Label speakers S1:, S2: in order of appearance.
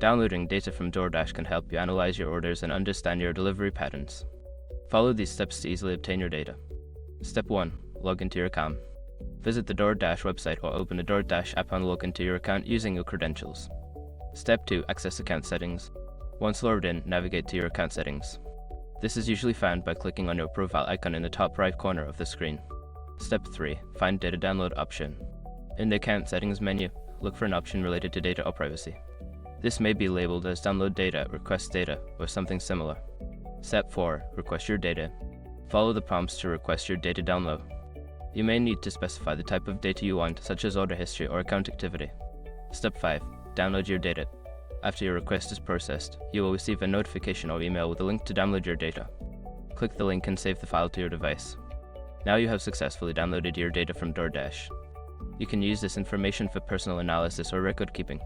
S1: Downloading data from DoorDash can help you analyze your orders and understand your delivery patterns. Follow these steps to easily obtain your data. Step 1. Log into your account. Visit the DoorDash website or open the DoorDash app and log into your account using your credentials. Step 2. Access account settings. Once logged in, navigate to your account settings. This is usually found by clicking on your profile icon in the top right corner of the screen. Step 3. Find data download option. In the account settings menu, look for an option related to data or privacy. This may be labeled as download data, request data, or something similar. Step 4. Request your data. Follow the prompts to request your data download. You may need to specify the type of data you want, such as order history or account activity. Step 5. Download your data. After your request is processed, you will receive a notification or email with a link to download your data. Click the link and save the file to your device. Now you have successfully downloaded your data from DoorDash. You can use this information for personal analysis or record keeping.